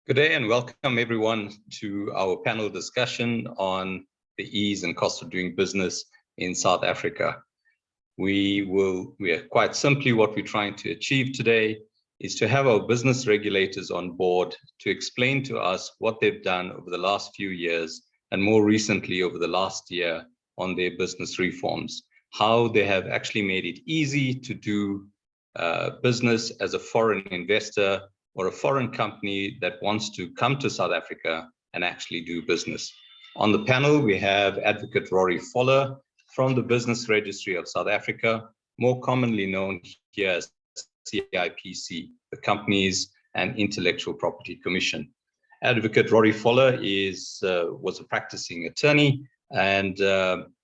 Good day and welcome everyone to our panel discussion on the ease and cost of doing business in South Africa. We are quite simply what we're trying to achieve today is to have our business regulators on board to explain to us what they've done over the last few years and more recently over the last year on their business reforms, how they have actually made it easy to do business as a foreign investor or a foreign company that wants to come to South Africa and actually do business. On the panel, we have Advocate Rory Voller from the Business Registry of South Africa, more commonly known here as CIPC, the Companies and Intellectual Property Commission. Advocate Rory Voller was a practicing attorney and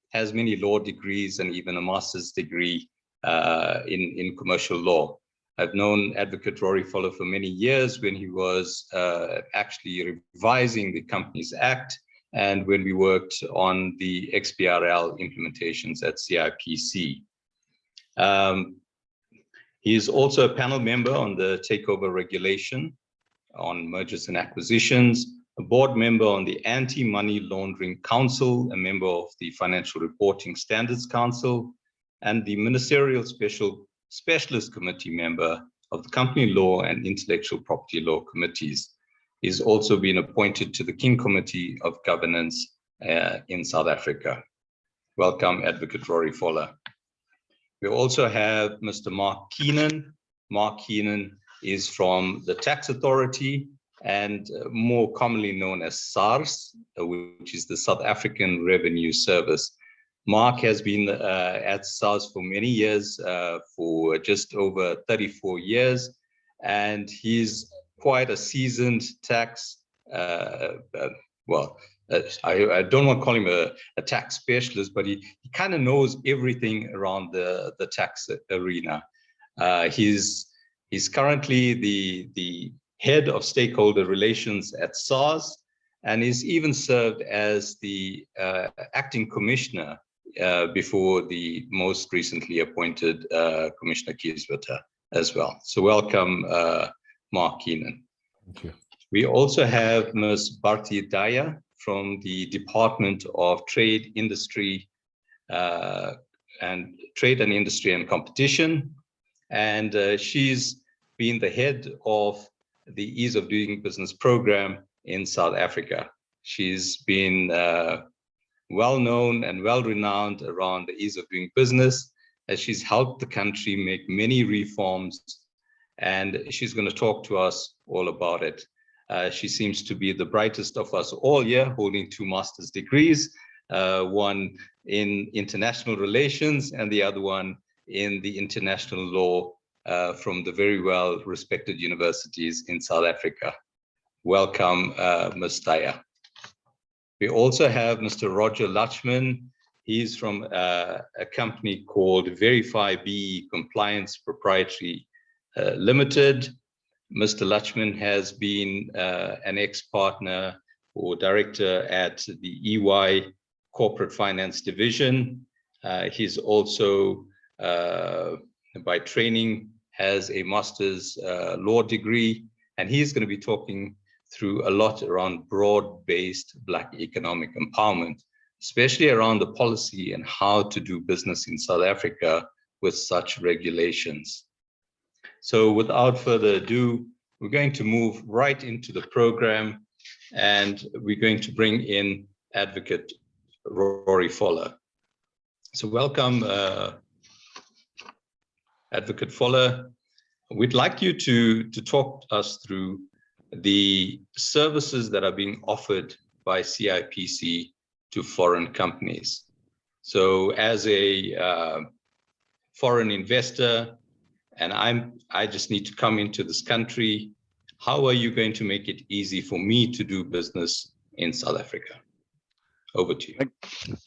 has many law degrees and even a master's degree in commercial law. I've known Advocate Rory Voller for many years when he was actually revising the Companies Act and when we worked on the XBRL implementations at CIPC. He is also a panel member on the takeover regulation on mergers and acquisitions, a board member on the Anti-Money Laundering Council, a member of the Financial Reporting Standards Council, and the Ministerial Specialist Committee member of the Company Law and Intellectual Property Law Committees. He's also been appointed to the King Committee of Governance in South Africa. Welcome, Advocate Rory Voller. We also have Mr. Mark Keenan. Mark Keenan is from the Tax Authority and more commonly known as SARS, which is the South African Revenue Service. Mark has been at SARS for many years, for just over 34 years, and he's quite a seasoned tax, I don't want to call him a tax specialist, but he kind of knows everything around the tax arena. He's currently the head of stakeholder relations at SARS, and he's even served as the acting commissioner before the most recently appointed Commissioner Kieswetter as well. So welcome, Mark Keenan. Thank you. We also have Ms. Bharti Daya from the Department of Trade, Industry and Competition, and she's been the head of the Ease of Doing Business program in South Africa. She's been well known and well renowned around the ease of doing business, as she's helped the country make many reforms, and she's going to talk to us all about it. She seems to be the brightest of us all here, holding 2 master's degrees, one in international relations and the other one in the international law from the very well respected universities in South Africa. Welcome, Ms. Daya. We also have Mr. Roger Lachman. He's from a company called Verify BE Compliance Proprietary Limited. Mr. Lachman has been an ex-partner or director at the EY Corporate Finance Division. He's also, by training, has a master's law degree, and he's going to be talking through a lot around broad-based Black economic empowerment, especially around the policy and how to do business in South Africa with such regulations. So without further ado, we're going to move right into the program, and we're going to bring in Advocate Rory Voller. So welcome, Advocate Voller. We'd like you to talk us through the services that are being offered by CIPC to foreign companies. So as a foreign investor, and I just need to come into this country, how are you going to make it easy for me to do business in South Africa? Over to you.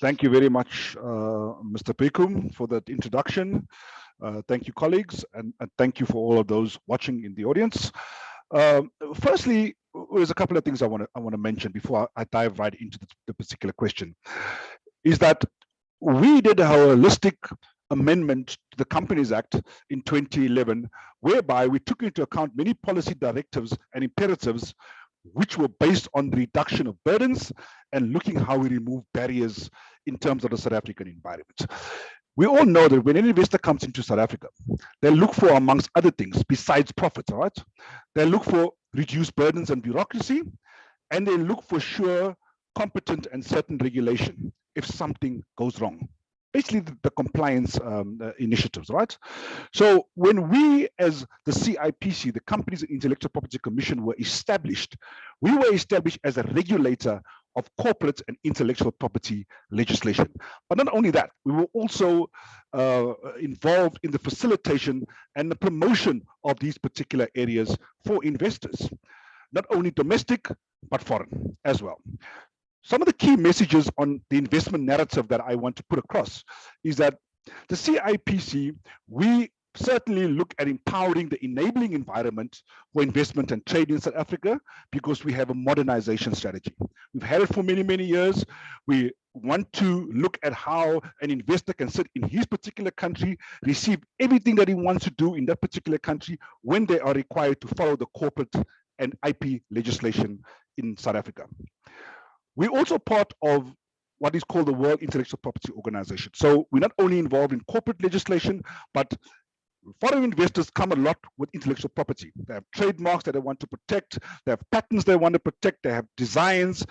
Thank you very much, Mr. Beekum, for that introduction. Thank you, colleagues, and thank you for all of those watching in the audience. Firstly, there's a couple of things I want to mention before I dive right into the particular question. Is that we did a holistic amendment to the Companies Act in 2011, whereby we took into account many policy directives and imperatives which were based on the reduction of burdens and looking how we remove barriers in terms of the South African environment. We all know that when an investor comes into South Africa, they look for, amongst other things, besides profits, all right? They look for reduced burdens and bureaucracy, and they look for sure, competent and certain regulation if something goes wrong. Basically, the compliance initiatives, right? So when we, as the CIPC, the Companies and Intellectual Property Commission, were established, we were established as a regulator of corporate and intellectual property legislation. But not only that, we were also involved in the facilitation and the promotion of these particular areas for investors, not only domestic, but foreign as well. Some of the key messages on the investment narrative that I want to put across is that the CIPC, we certainly look at empowering the enabling environment for investment and trade in South Africa because we have a modernization strategy. We've had it for many, many years. We want to look at how an investor can sit in his particular country, receive everything that he wants to do in that particular country when they are required to follow the corporate and IP legislation in South Africa. We're also part of what is called the World Intellectual Property Organization. So we're not only involved in corporate legislation, but foreign investors come a lot with intellectual property. They have trademarks that they want to protect, they have patents they want to protect, they have designs,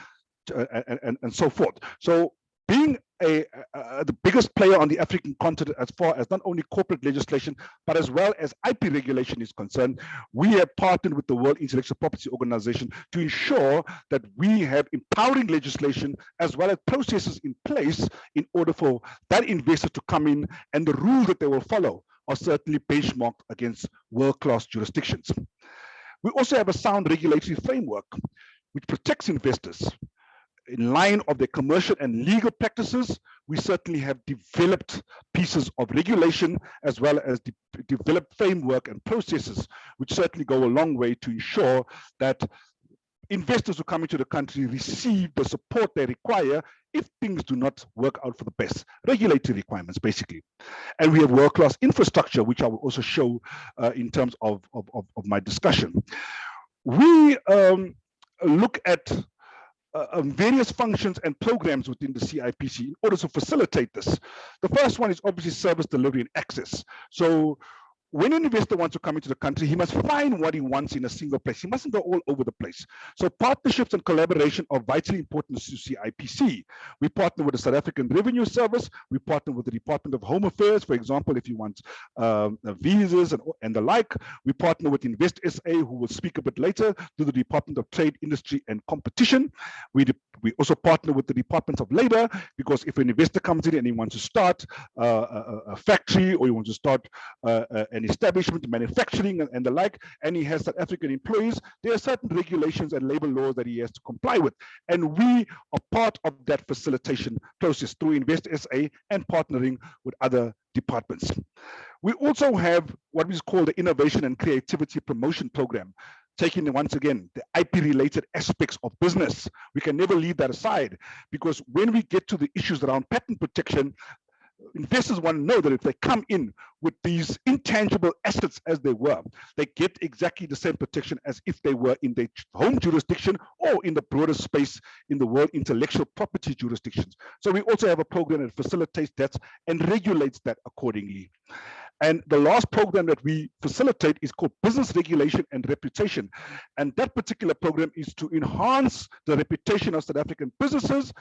and so forth. So being the biggest player on the African continent as far as not only corporate legislation, but as well as IP regulation is concerned, we have partnered with the World Intellectual Property Organization to ensure that we have empowering legislation as well as processes in place in order for that investor to come in, and the rules that they will follow are certainly benchmarked against world-class jurisdictions. We also have a sound regulatory framework which protects investors. In line of their commercial and legal practices, we certainly have developed pieces of regulation as well as developed framework and processes, which certainly go a long way to ensure that investors who come into the country receive the support they require if things do not work out for the best. Regulatory requirements, basically. And we have world-class infrastructure, which I will also show in terms of my discussion. We look at various functions and programs within the CIPC in order to facilitate this. The first one is obviously service delivery and access. So when an investor wants to come into the country, he must find what he wants in a single place. He mustn't go all over the place. So partnerships and collaboration are vitally important to CIPC. We partner with the South African Revenue Service. We partner with the Department of Home Affairs, for example, if you want visas and the like. We partner with InvestSA, who will speak a bit later, to the Department of Trade, Industry and Competition. We also partner with the Department of Labor, because if an investor comes in and he wants to start a factory, or he wants to start an establishment, manufacturing and the like, and he has South African employees, there are certain regulations and labor laws that he has to comply with. And we are part of that facilitation process through InvestSA and partnering with other departments. We also have what is called the Innovation and Creativity Promotion Program, taking once again the IP related aspects of business. We can never leave that aside, because when we get to the issues around patent protection, investors want to know that if they come in with these intangible assets as they were, they get exactly the same protection as if they were in their home jurisdiction or in the broader space in the world intellectual property jurisdictions. So we also have a program that facilitates that and regulates that accordingly. And the last program that we facilitate is called Business Regulation and Reputation. And that particular program is to enhance the reputation of South African businesses,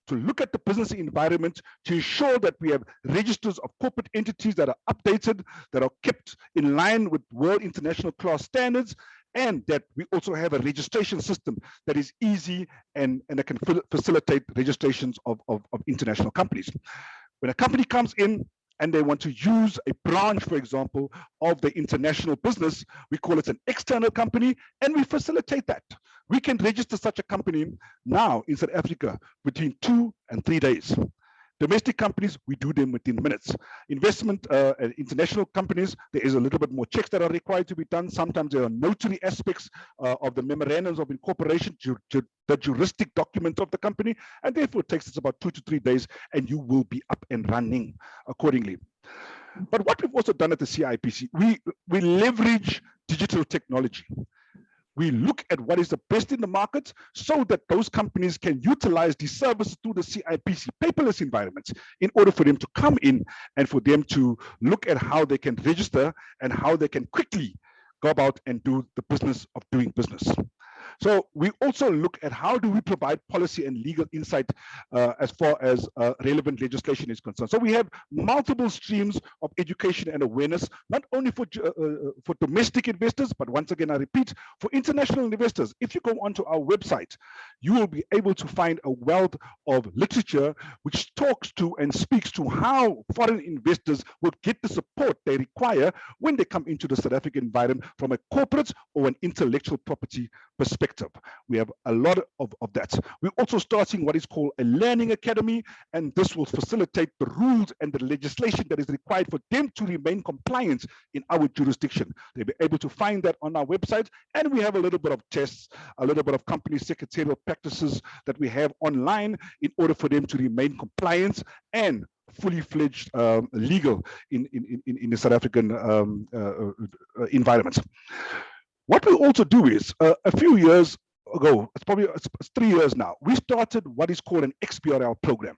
to look at the business environment, to ensure that we have registers of corporate entities that are updated, that are kept in line with world international class standards, and that we also have a registration system that is easy and that can facilitate registrations of international companies. When a company comes in and they want to use a branch, for example, of the international business, we call it an external company, and we facilitate that. We can register such a company now in South Africa between 2 and 3 days. Domestic companies, we do them within minutes. Investment, international companies, there is a little bit more checks that are required to be done. Sometimes there are notary aspects of the memorandums of incorporation, the juristic document of the company, and therefore it takes us about 2 to 3 days, and you will be up and running accordingly. But what we've also done at the CIPC, we leverage digital technology. We look at what is the best in the market so that those companies can utilize the services through the CIPC paperless environments in order for them to come in and for them to look at how they can register and how they can quickly go about and do the business of doing business. So we also look at how do we provide policy and legal insight as far as relevant legislation is concerned. So we have multiple streams of education and awareness, not only for domestic investors, but once again, I repeat, for international investors. If you go onto our website, you will be able to find a wealth of literature which talks to and speaks to how foreign investors will get the support they require when they come into the South African environment from a corporate or an intellectual property perspective. We have a lot of that. We're also starting what is called a learning academy, and this will facilitate the rules and the legislation that is required for them to remain compliant in our jurisdiction. They'll be able to find that on our website, and we have a little bit of tests, a little bit of company secretarial practices that we have online in order for them to remain compliant and fully fledged legal in the South African environment. What we also do is, a few years ago, it's 3 years now, we started what is called an XBRL program.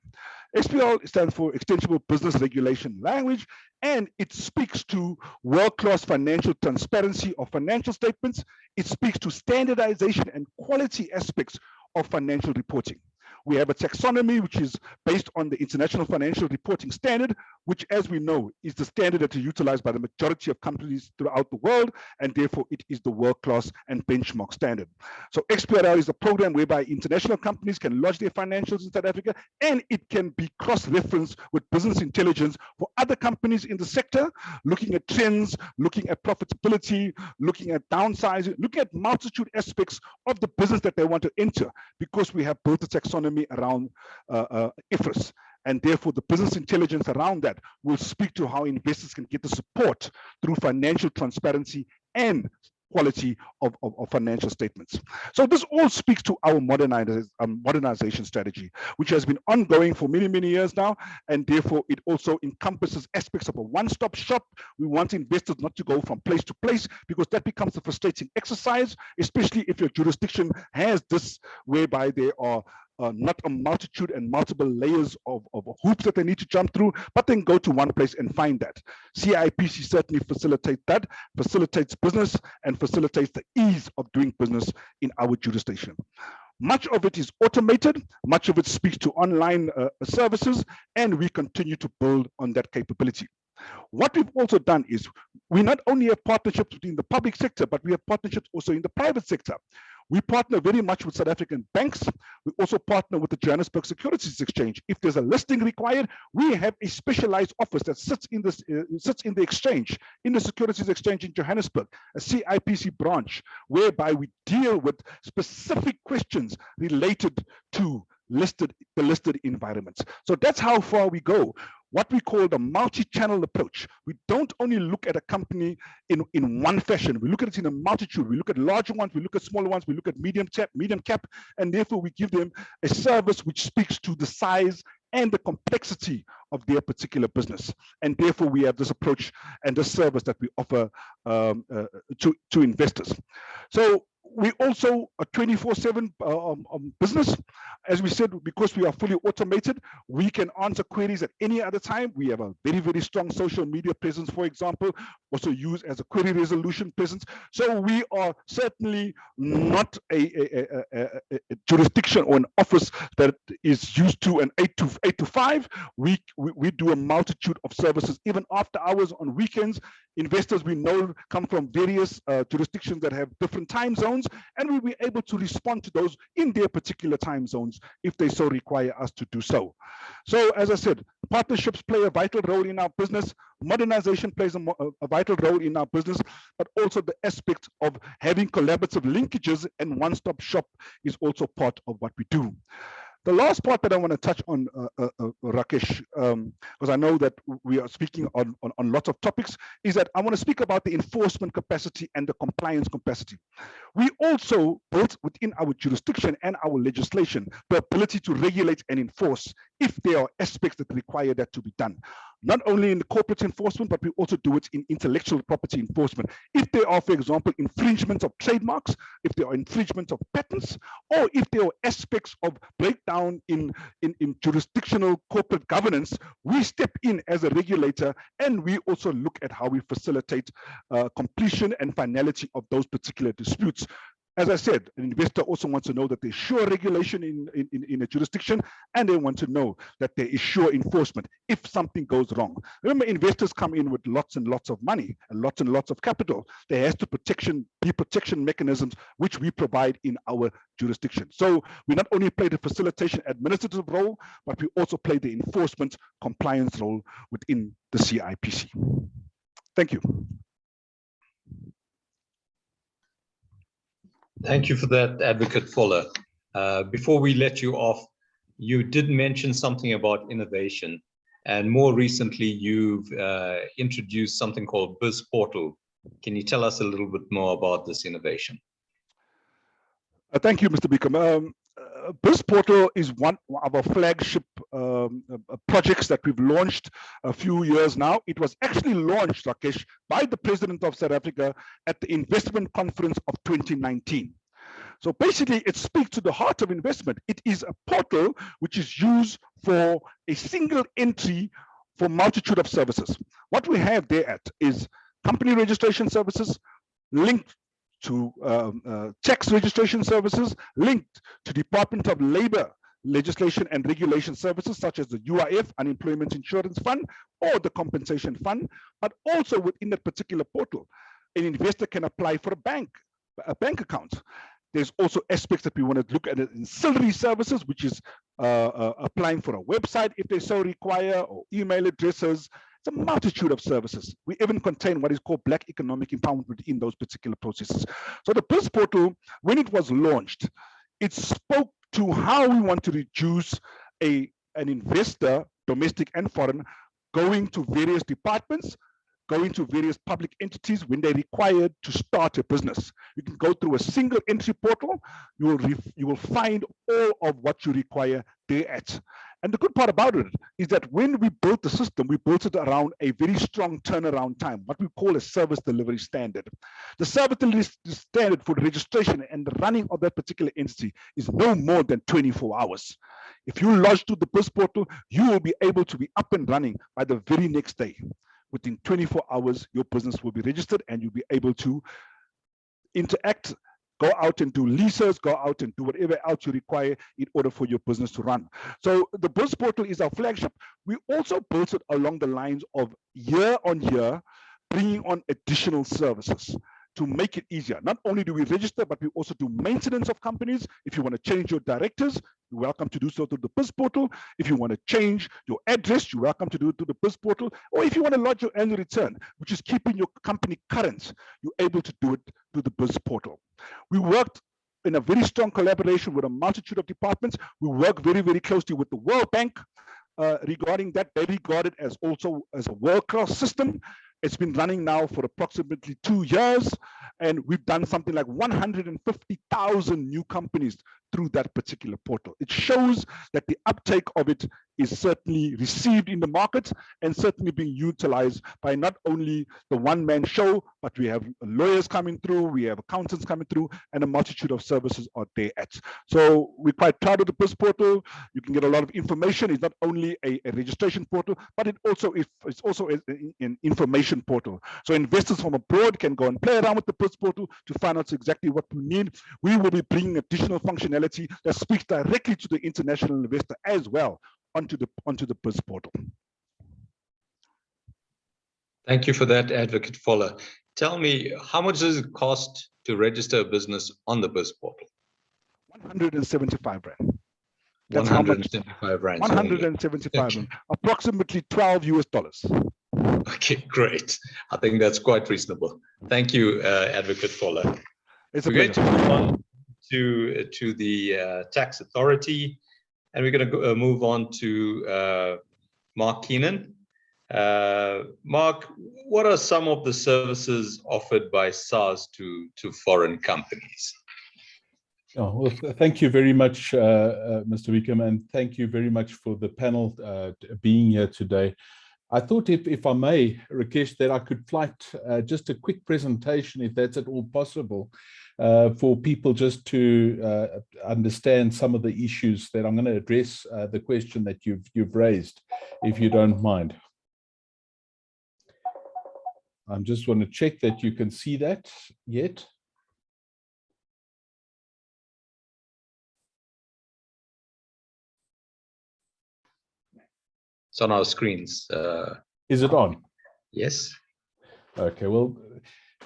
XBRL stands for Extensible Business Regulation Language, and it speaks to world-class financial transparency of financial statements. It speaks to standardization and quality aspects of financial reporting. We have a taxonomy which is based on the International Financial Reporting Standard, which, as we know, is the standard that is utilized by the majority of companies throughout the world, and therefore it is the world-class and benchmark standard. So XBRL is a program whereby international companies can lodge their financials in South Africa, and it can be cross-referenced with business intelligence for other companies in the sector, looking at trends, looking at profitability, looking at downsizing, looking at multitude aspects of the business that they want to enter, because we have built a taxonomy around IFRS, and therefore the business intelligence around that will speak to how investors can get the support through financial transparency and quality of financial statements. So this all speaks to our modernization strategy, which has been ongoing for many, many years now, and therefore it also encompasses aspects of a one-stop shop. We want investors not to go from place to place, because that becomes a frustrating exercise, especially if your jurisdiction has this, whereby there are not a multitude and multiple layers of hoops that they need to jump through, but then go to one place and find that. CIPC certainly facilitates business and facilitates the ease of doing business in our jurisdiction. Much of it is automated, much of it speaks to online services, and we continue to build on that capability. What we've also done is we not only have partnerships within the public sector, but we have partnerships also in the private sector. We partner very much with South African banks. We also partner with the Johannesburg Securities Exchange. If there's a listing required, we have a specialized office that sits in the exchange, in the Securities Exchange in Johannesburg, a CIPC branch, whereby we deal with specific questions related to the listed environments. So that's how far we go. What we call the multi-channel approach. We don't only look at a company in one fashion. We look at it in a multitude. We look at larger ones, we look at smaller ones, we look at medium cap, and therefore we give them a service which speaks to the size and the complexity of their particular business. And therefore we have this approach and this service that we offer to investors. So we also a 24/7 business. As we said, because we are fully automated, we can answer queries at any other time. We have a very, very strong social media presence, for example, also used as a query resolution presence. So we are certainly not a jurisdiction or an office that is used to an 8 to 5. We do a multitude of services, even after hours, on weekends. Investors we know come from various jurisdictions that have different time zones, and we'll be able to respond to those in their particular time zones if they so require us to do so. So as I said, partnerships play a vital role in our business. Modernization plays a vital role in our business, but also the aspect of having collaborative linkages and one-stop shop is also part of what we do. The last part that I want to touch on, Rakesh, because I know that we are speaking on lots of topics, is that I want to speak about the enforcement capacity and the compliance capacity. We also built within our jurisdiction and our legislation the ability to regulate and enforce if there are aspects that require that to be done. not only in the corporate enforcement, but we also do it in intellectual property enforcement. If there are, for example, infringements of trademarks, if there are infringements of patents, or if there are aspects of breakdown in jurisdictional corporate governance, we step in as a regulator, and we also look at how we facilitate completion and finality of those particular disputes. As I said, an investor also wants to know that there's sure regulation in a jurisdiction, and they want to know that there is sure enforcement if something goes wrong. Remember, investors come in with lots and lots of money and lots of capital. There has to be protection mechanisms which we provide in our jurisdiction. So we not only play the facilitation administrative role, but we also play the enforcement compliance role within the CIPC. Thank you. Thank you for that, Advocate Voller. Before we let you off, you did mention something about innovation, and more recently you've introduced something called Biz Portal. Can you tell us a little bit more about this innovation? Thank you, Mr. Beekum. Biz Portal is one of our flagship projects that we've launched a few years now. It was actually launched, Rakesh, by the President of South Africa at the investment conference of 2019. So basically, it speaks to the heart of investment. It is a portal which is used for a single entry for multitude of services. What we have there is company registration services linked to tax registration services, linked to Department of Labor legislation and regulation services such as the UIF, Unemployment Insurance Fund, or the Compensation Fund, but also within that particular portal, an investor can apply for a bank account. There's also aspects that we want to look at ancillary services, which is applying for a website if they so require, or email addresses. It's a multitude of services. We even contain what is called Black economic empowerment within those particular processes. So the Biz Portal, when it was launched, it spoke to how we want to reduce an investor, domestic and foreign, going to various departments, going to various public entities when they're required to start a business. You can go through a single entry portal. You will find all of what you require there at. And the good part about it is that when we built the system, we built it around a very strong turnaround time, what we call a service delivery standard. The service delivery standard for the registration and the running of that particular entity is no more than 24 hours. If you lodge to the Biz Portal, you will be able to be up and running by the very next day. Within 24 hours, your business will be registered and you'll be able to interact, go out and do leases, go out and do whatever else you require in order for your business to run. So the Biz Portal is our flagship. We also built it along the lines of year on year, bringing on additional services to make it easier. Not only do we register, but we also do maintenance of companies. If you want to change your directors, you're welcome to do so through the Biz Portal. If you want to change your address, you're welcome to do it through the Biz Portal. Or if you want to lodge your annual return, which is keeping your company current, you're able to do it through the Biz Portal. We worked in a very strong collaboration with a multitude of departments. We work very, very closely with the World Bank regarding that. They regard it as also as a world-class system. It's been running now for approximately 2 years, and we've done something like 150,000 new companies through that particular portal. It shows that the uptake of it is certainly received in the market and certainly being utilized by not only the one-man show, but we have lawyers coming through, we have accountants coming through, and a multitude of services are there at. So we're quite proud of the Biz Portal. You can get a lot of information. It's not only a registration portal, but it's also an information portal. So investors from abroad can go and play around with the Biz Portal to find out exactly what we need. We will be bringing additional functionality that speaks directly to the international investor as well onto the Biz Portal. Thank you for that, Advocate Voller. Tell me, how much does it cost to register a business on the Biz Portal? 175 rand. That's 175 rand. 175 rand, approximately $12 US. Okay, great. I think that's quite reasonable. Thank you, Advocate Voller. It's a We're going to move on to the tax authority, and we're going to move on to Mark Kingon. Mark, what are some of the services offered by SARS to foreign companies? Oh, well, thank you very much, Mr. Beekum, and thank you very much for the panel being here today. I thought if I may, Rakesh, that I could flight just a quick presentation, if that's at all possible, for people just to understand some of the issues that I'm going to address, the question that you've raised, if you don't mind. I just want to check that you can see that yet. It's on our screens. Is it on? Yes. Okay, well,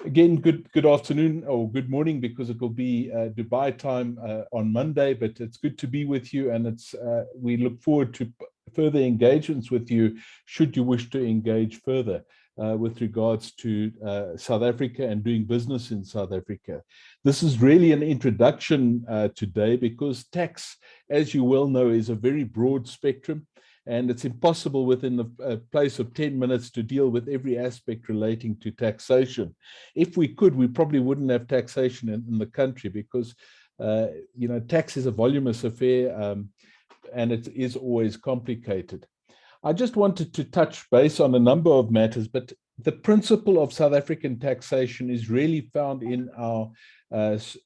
again, good afternoon or good morning, because it will be Dubai time on Monday, but it's good to be with you, and it's we look forward to further engagements with you should you wish to engage further with regards to South Africa and doing business in South Africa. This is really an introduction today, because tax, as you well know, is a very broad spectrum. And it's impossible within the place of 10 minutes to deal with every aspect relating to taxation. If we could, we probably wouldn't have taxation in the country, because you know, tax is a voluminous affair, and it is always complicated. I just wanted to touch base on a number of matters, but the principle of South African taxation is really found in our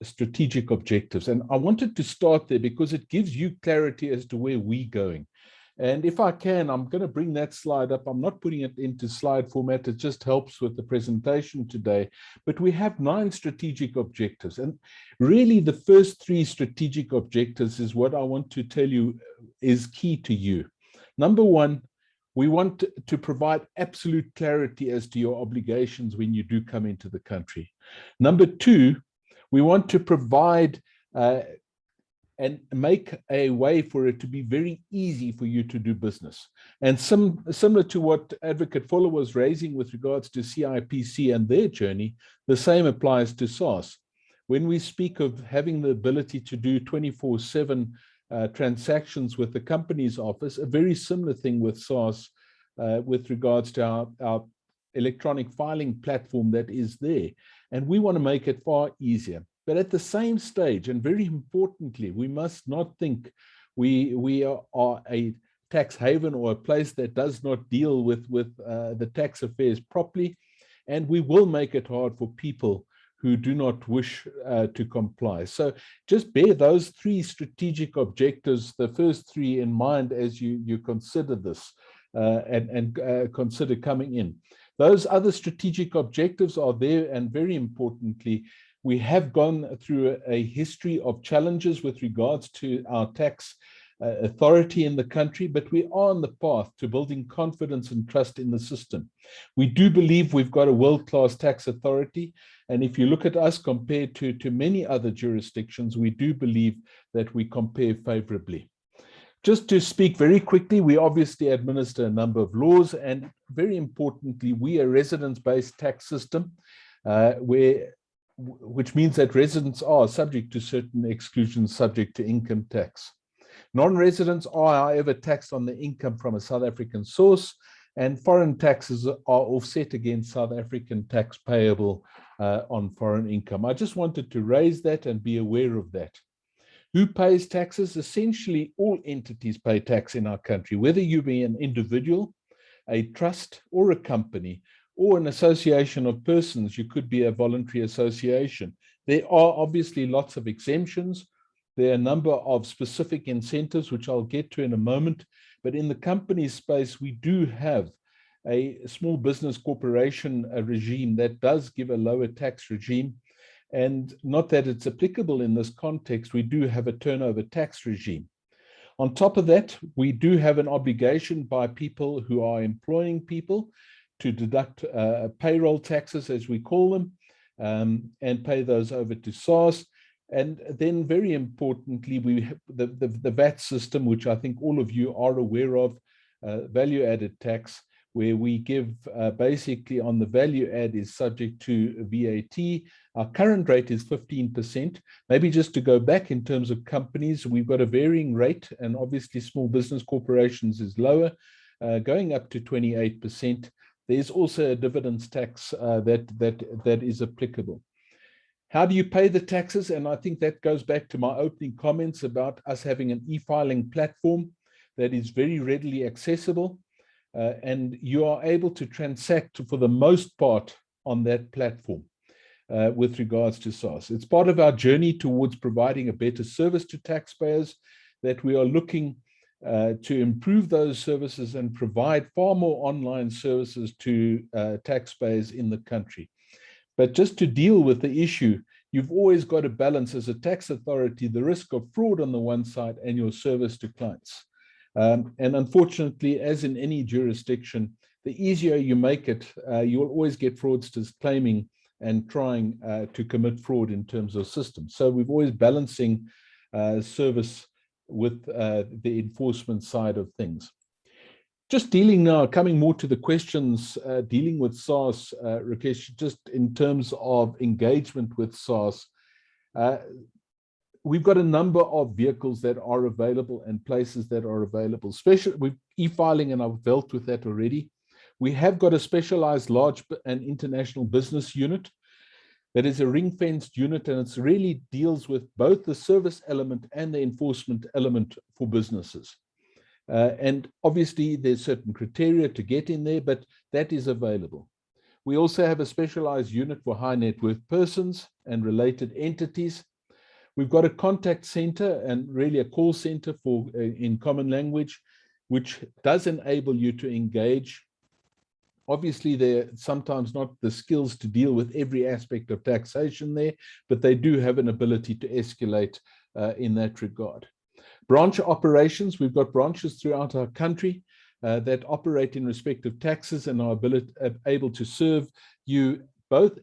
strategic objectives. And I wanted to start there because it gives you clarity as to where we're going. And if I can, I'm going to bring that slide up. I'm not putting it into slide format. It just helps with the presentation today. But we have 9 strategic objectives. And really, the first 3 strategic objectives is what I want to tell you is key to you. Number 1, we want to provide absolute clarity as to your obligations when you do come into the country. Number 2, we want to provide and make a way for it to be very easy for you to do business. And similar to what Advocate Voller was raising with regards to CIPC and their journey, the same applies to SARS. When we speak of having the ability to do 24/7 transactions with the Companies Office, a very similar thing with SARS with regards to our electronic filing platform that is there. And we want to make it far easier. But at the same stage, and very importantly, we must not think we are a tax haven or a place that does not deal with the tax affairs properly. And we will make it hard for people who do not wish to comply. So just bear those 3 strategic objectives, the first 3 in mind as you consider this and consider coming in. Those other strategic objectives are there, and very importantly, we have gone through a history of challenges with regards to our tax authority in the country, but we are on the path to building confidence and trust in the system. We do believe we've got a world-class tax authority, and if you look at us compared to many other jurisdictions, we do believe that we compare favorably. Just to speak very quickly, we obviously administer a number of laws, and very importantly, we are a residence-based tax system which means that residents are subject to certain exclusions subject to income tax. Non-residents are, however, taxed on the income from a South African source, and foreign taxes are offset against South African tax payable on foreign income. I just wanted to raise that and be aware of that. Who pays taxes? Essentially, all entities pay tax in our country, whether you be an individual, a trust, or a company, or an association of persons. You could be a voluntary association. There are obviously lots of exemptions. There are a number of specific incentives, which I'll get to in a moment. But in the company space, we do have a small business corporation regime that does give a lower tax regime. And not that it's applicable in this context, we do have a turnover tax regime. On top of that, we do have an obligation by people who are employing people to deduct payroll taxes, as we call them, and pay those over to SARS. And then very importantly, we have the VAT system, which I think all of you are aware of, value-added tax, where we give basically on the value add is subject to VAT. Our current rate is 15%. Maybe just to go back in terms of companies, we've got a varying rate, and obviously small business corporations is lower, going up to 28%. There's also a dividends tax that is applicable. How do you pay the taxes? And I think that goes back to my opening comments about us having an e-filing platform that is very readily accessible. and you are able to transact for the most part on that platform with regards to SARS. It's part of our journey towards providing a better service to taxpayers, that we are looking to improve those services and provide far more online services to taxpayers in the country. But just to deal with the issue, you've always got to balance as a tax authority the risk of fraud on the one side and your service to clients. And unfortunately, as in any jurisdiction, the easier you make it, you'll always get fraudsters claiming and trying to commit fraud in terms of systems. So we've always balancing service with the enforcement side of things. Just dealing now, coming more to the questions, dealing with SARS, Rakesh, just in terms of engagement with SARS, we've got a number of vehicles that are available and places that are available. Especially with e-filing, and I've dealt with that already. We have got a specialized large and international business unit that is a ring-fenced unit, and it really deals with both the service element and the enforcement element for businesses. And obviously there's certain criteria to get in there, but that is available. We also have a specialized unit for high net worth persons and related entities. We've got a contact center and really a call center for in common language, which does enable you to engage. Obviously, they're sometimes not the skills to deal with every aspect of taxation there, but they do have an ability to escalate in that regard. Branch operations, we've got branches throughout our country that operate in respect of taxes and are able to serve you both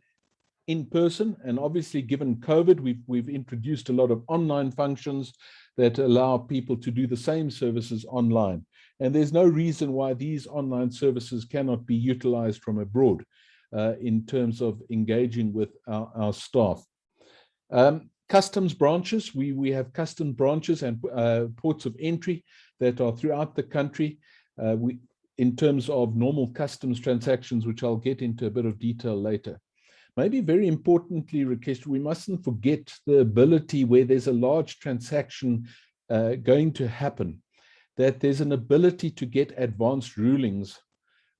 in person, and obviously given COVID, we've introduced a lot of online functions that allow people to do the same services online. And there's no reason why these online services cannot be utilized from abroad in terms of engaging with our staff. Customs branches, we have custom branches and ports of entry that are throughout the country. In terms of normal customs transactions, which I'll get into a bit of detail later. Maybe very importantly, Rakesh, we mustn't forget the ability where there's a large transaction going to happen, that there's an ability to get advanced rulings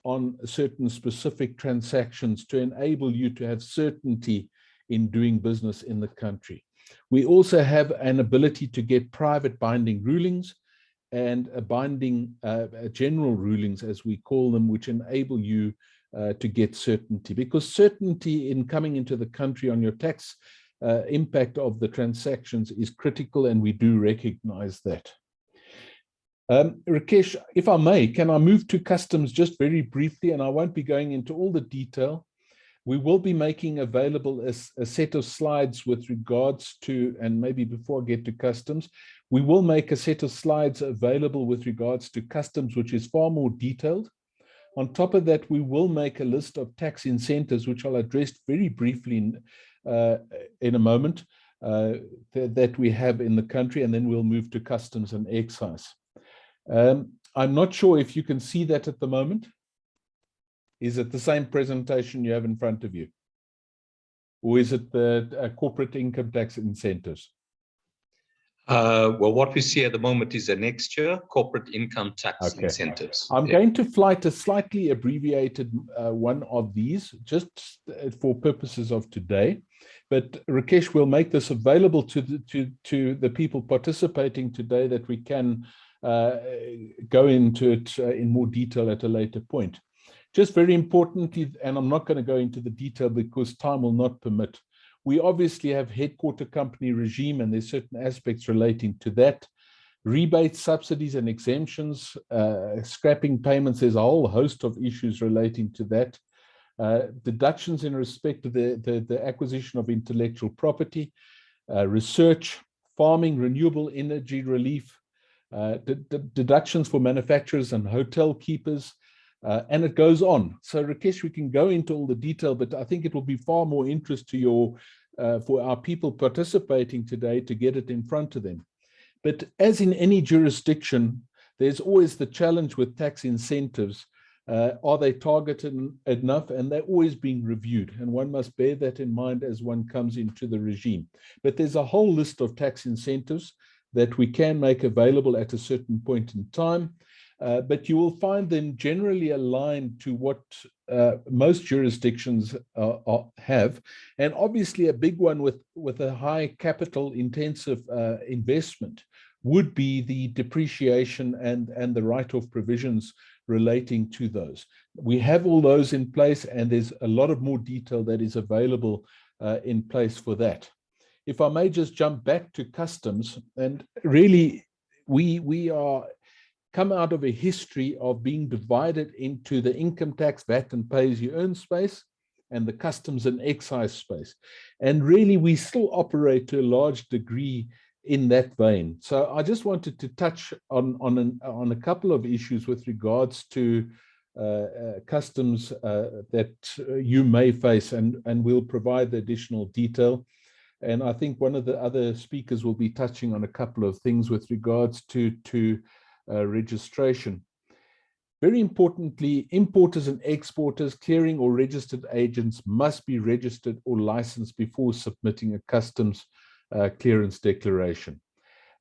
on certain specific transactions to enable you to have certainty in doing business in the country. We also have an ability to get private binding rulings and a binding general rulings, as we call them, which enable you to get certainty, because certainty in coming into the country on your tax impact of the transactions is critical, and we do recognize that. Rakesh, if I may, can I move to customs just very briefly, and I won't be going into all the detail. We will be making available a set of slides with regards to, and maybe before I get to customs, we will make a set of slides available with regards to customs, which is far more detailed. On top of that, we will make a list of tax incentives, which I'll address very briefly in a moment, that we have in the country, and then we'll move to customs and excise. I'm not sure if you can see that at the moment. Is it the same presentation you have in front of you? Or is it the corporate income tax incentives? Well, what we see at the moment is an extra corporate income tax incentives. I'm going to flight a slightly abbreviated one of these, just for purposes of today. But Rakesh will make this available to the people participating today, that we can go into it in more detail at a later point. Just very importantly, and I'm not going to go into the detail because time will not permit, we obviously have headquarter company regime, and there's certain aspects relating to that. Rebates, subsidies and exemptions, scrapping payments, there's a whole host of issues relating to that. Deductions in respect to the acquisition of intellectual property, research, farming, renewable energy relief, deductions for manufacturers and hotel keepers, and it goes on. So Rakesh, we can go into all the detail, but I think it will be far more interest to for our people participating today to get it in front of them. But as in any jurisdiction, there's always the challenge with tax incentives. Are they targeted enough? And they're always being reviewed. And one must bear that in mind as one comes into the regime. But there's a whole list of tax incentives that we can make available at a certain point in time. but you will find them generally aligned to what most jurisdictions have. And obviously a big one with a high capital intensive investment would be the depreciation and the write-off provisions relating to those. We have all those in place, and there's a lot of more detail that is available in place for that. If I may just jump back to customs, and really we are come out of a history of being divided into the income tax, VAT and pay-as-you-earn space and the customs and excise space. And really we still operate to a large degree in that vein. So I just wanted to touch on a couple of issues with regards to customs that you may face, and we'll provide the additional detail. And I think one of the other speakers will be touching on a couple of things with regards to registration. Very importantly, importers and exporters, clearing or registered agents must be registered or licensed before submitting a customs clearance declaration.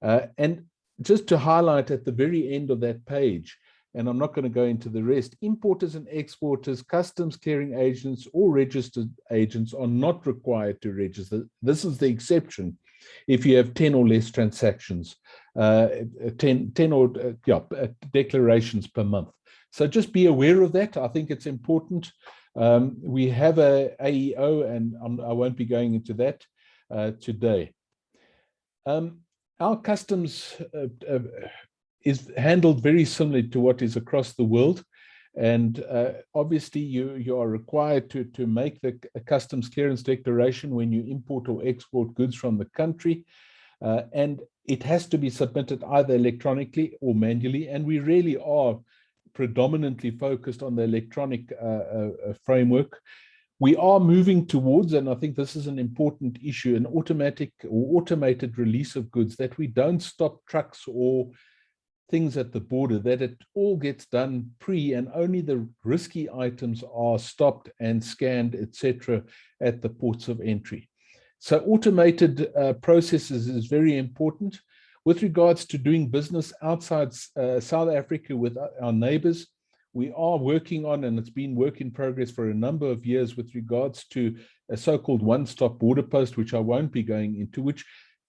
And just to highlight at the very end of that page, and I'm not going to go into the rest, importers and exporters, customs clearing agents or registered agents are not required to register. This is the exception if you have 10 or less transactions, 10 or declarations per month. So just be aware of that. I think it's important. We have a AEO, and I won't be going into that today. Our customs is handled very similarly to what is across the world. And obviously you are required to make the customs clearance declaration when you import or export goods from the country. And it has to be submitted either electronically or manually. And we really are predominantly focused on the electronic framework. We are moving towards, and I think this is an important issue, an automatic or automated release of goods, that we don't stop trucks or things at the border, that it all gets done pre, and only the risky items are stopped and scanned, etc., at the ports of entry. So automated processes is very important. With regards to doing business outside South Africa with our neighbors, we are working on, and it's been work in progress for a number of years, with regards to a so-called one-stop border post, which I won't be going into, which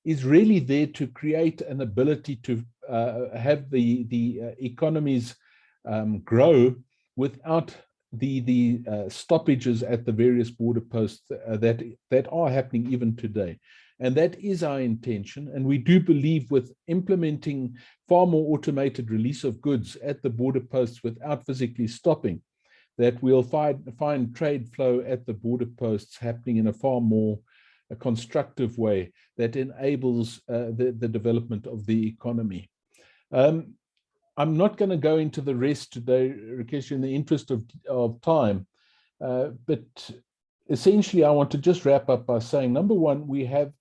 is really there to create an ability to have the economies grow without the stoppages at the various border posts that are happening even today. And that is our intention. And we do believe with implementing far more automated release of goods at the border posts without physically stopping, that we'll find trade flow at the border posts happening in a far more constructive way that enables the development of the economy. I'm not going to go into the rest today, Rakesh, in the interest of time, but essentially I want to just wrap up by saying, number one, we have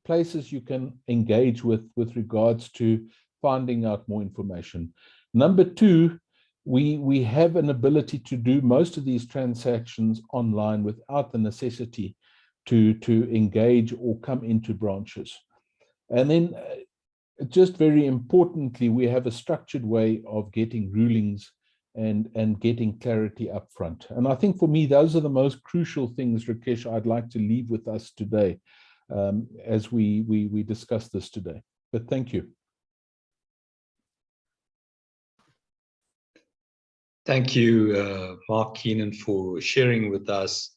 places you can engage with regards to finding out more information. Number two, we have an ability to do most of these transactions online without the necessity to engage or come into branches. And then just very importantly, we have a structured way of getting rulings and getting clarity up front. And I think for me, those are the most crucial things, Rakesh, I'd like to leave with us today as we discuss this today. But thank you. Thank you, Mark Keenan, for sharing with us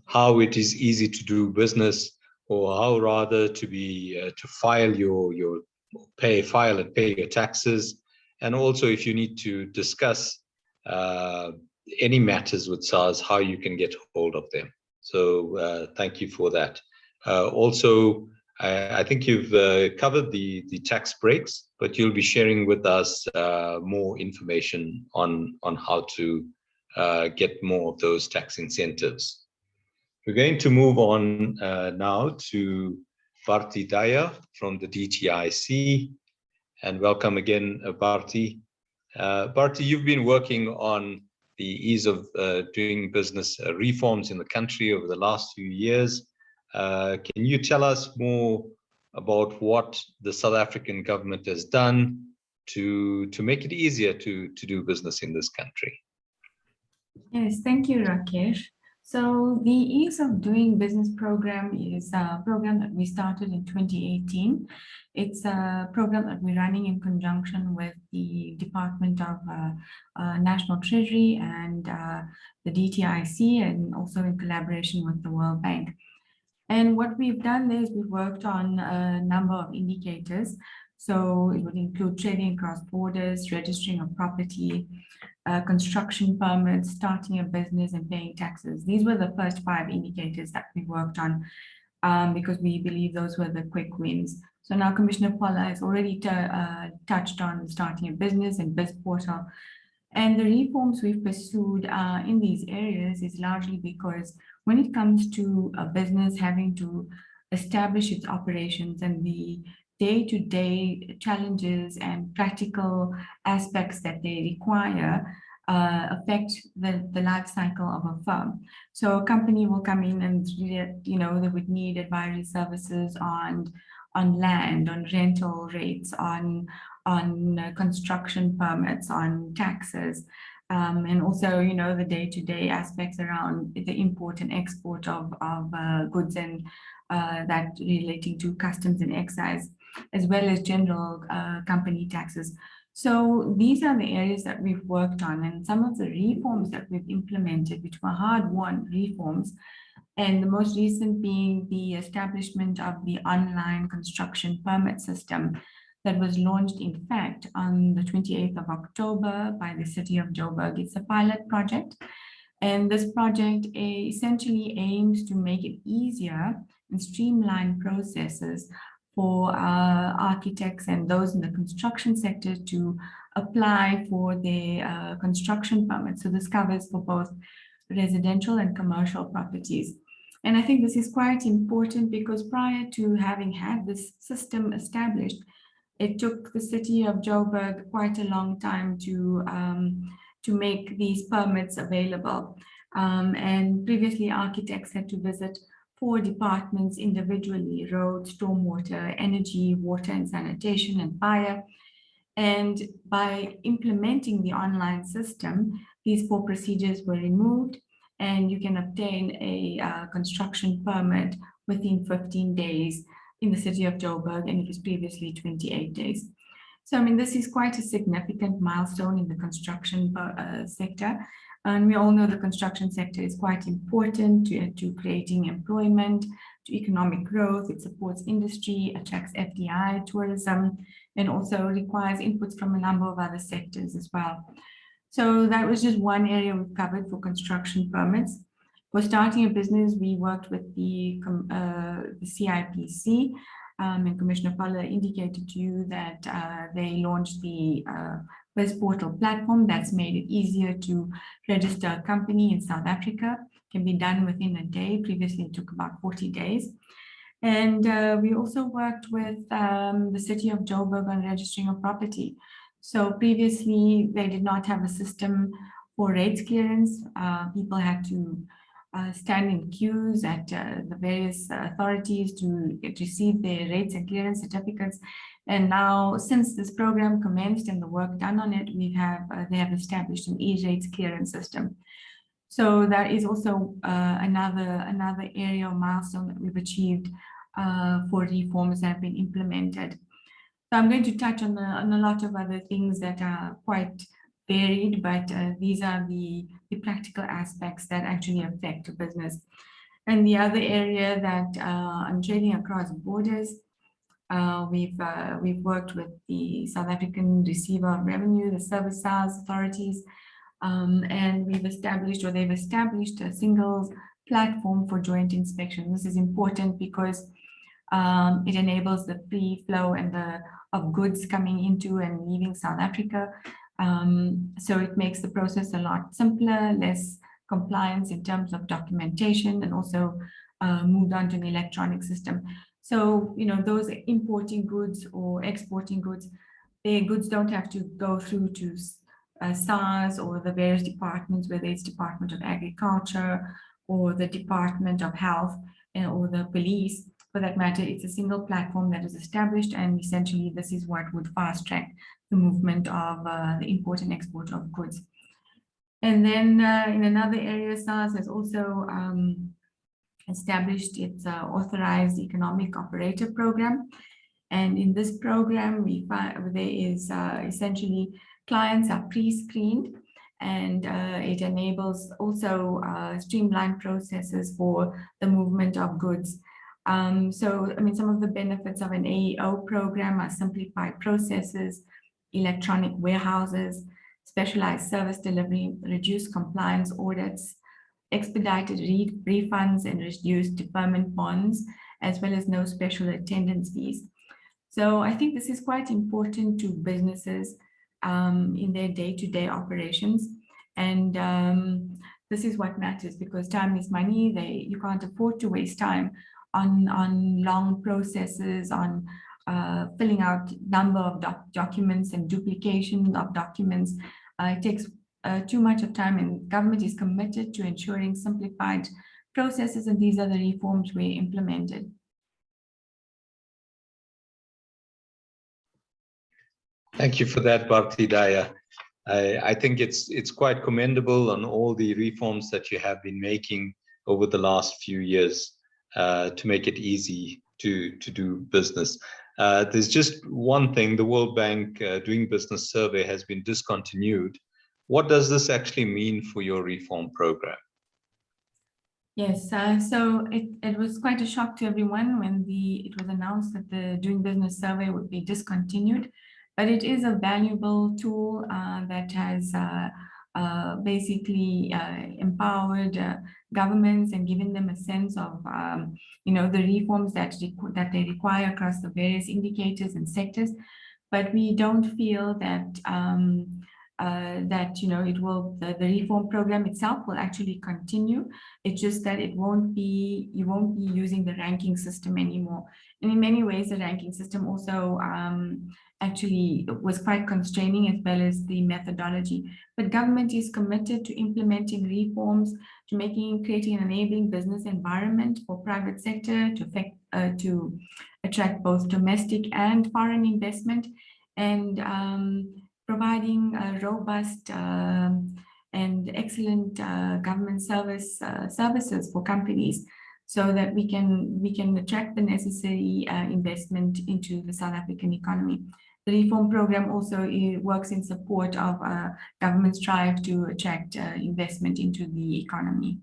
how it is easy to do business, or how rather to be to file your file and pay your taxes, and also if you need to discuss any matters with SARS, how you can get hold of them. So thank you for that. Also, I think you've covered the tax breaks, but you'll be sharing with us more information on how to get more of those tax incentives. We're going to move on now to Bharti Daya from the DTIC, and welcome again, Bharti. Bharti, you've been working on the ease of doing business reforms in the country over the last few years. Can you tell us more about what the South African government has done to make it easier to do business in this country. Yes, thank you, Rakesh. So the Ease of Doing Business program is a program that we started in 2018. It's a program that we're running in conjunction with the Department of National Treasury and the DTIC, and also in collaboration with the World Bank. And what we've done is we've worked on a number of indicators. So it would include trading across borders, registering of property, construction permits, starting a business, and paying taxes. These were the first 5 indicators that we worked on because we believe those were the quick wins. So now Commissioner Voller has already touched on starting a business and BizPortal. And the reforms we've pursued in these areas is largely because when it comes to a business having to establish its operations and the day-to-day challenges and practical aspects that they require affect the life cycle of a firm. So a company will come in and, you know, they would need advisory services on land, on rental rates, on construction permits, on taxes, and also, you know, the day-to-day aspects around the import and export of goods and that relating to customs and excise, as well as general company taxes. So these are the areas that we've worked on, and some of the reforms that we've implemented, which were hard-won reforms, and the most recent being the establishment of the online construction permit system that was launched, in fact, on the 28th of October by the city of Joburg. It's a pilot project, and this project essentially aims to make it easier and streamline processes for architects and those in the construction sector to apply for their construction permits. So this covers for both residential and commercial properties. And I think this is quite important because prior to having had this system established, it took the city of Joburg quite a long time to make these permits available. And previously architects had to visit 4 departments individually: road, stormwater, energy, water and sanitation, and fire. And by implementing the online system, these 4 procedures were removed, and you can obtain a construction permit within 15 days in the city of Joburg, and it was previously 28 days. So, I mean, this is quite a significant milestone in the construction sector. And we all know the construction sector is quite important to creating employment, to economic growth. It supports industry, attracts FDI, tourism, and also requires inputs from a number of other sectors as well. So that was just one area we've covered for construction permits. For starting a business, we worked with the CIPC, and Commissioner Voller indicated to you that they launched the BizPortal platform that's made it easier to register a company in South Africa. It can be done within a day. Previously, it took about 40 days. And we also worked with the city of Joburg on registering a property. So previously, they did not have a system for rates clearance. People had to stand in queues at the various authorities to receive their rates and clearance certificates. And now, since this program commenced and the work done on it, they have established an e-rates clearance system. So that is also another area or milestone that we've achieved for reforms that have been implemented. So I'm going to touch on a lot of other things that are quite varied, but these are the practical aspects that actually affect a business. And the other area that on trading across borders, we've worked with the South African Receiver of Revenue, the Service SARS authorities, and they've established a single platform for joint inspection. This is important because it enables the free flow of goods coming into and leaving South Africa. So it makes the process a lot simpler, less compliance in terms of documentation, and also moved on to an electronic system. So, you know, those importing goods or exporting goods, their goods don't have to go through to SARS or the various departments, whether it's Department of Agriculture or the Department of Health or the police. For that matter, it's a single platform that is established, and essentially this is what would fast track the movement of the import and export of goods. And then in another area, SARS has also established its authorized economic operator program. And in this program, we find there is essentially clients are pre-screened, and it enables also streamlined processes for the movement of goods. So, I mean, some of the benefits of an AEO program are simplified processes, electronic warehouses, specialized service delivery, reduced compliance audits, expedited refunds and reduced deferment bonds, as well as no special attendance fees. So I think this is quite important to businesses in their day-to-day operations. And this is what matters, because time is money. You can't afford to waste time on long processes, on filling out number of documents and duplication of documents. It takes too much of time, and government is committed to ensuring simplified processes, and these are the reforms we implemented. Thank you for that, Bharti, Daya. I think it's quite commendable on all the reforms that you have been making over the last few years to make it easy to do business. There's just one thing: the World Bank Doing Business survey has been discontinued. What does this actually mean for your reform program? Yes, so it was quite a shock to everyone when it was announced that the Doing Business survey would be discontinued, but it is a valuable tool that has basically empowered governments and given them a sense of the reforms that they require across the various indicators and sectors. But we don't feel that the reform program itself will actually continue. It's just that you won't be using the ranking system anymore. And in many ways, the ranking system also actually was quite constraining, as well as the methodology. But government is committed to implementing reforms, to creating an enabling business environment for private sector to attract both domestic and foreign investment, and providing a robust and excellent government services for companies, so that we can attract the necessary investment into the South African economy. The reform program also works in support of government's drive to attract investment into the economy.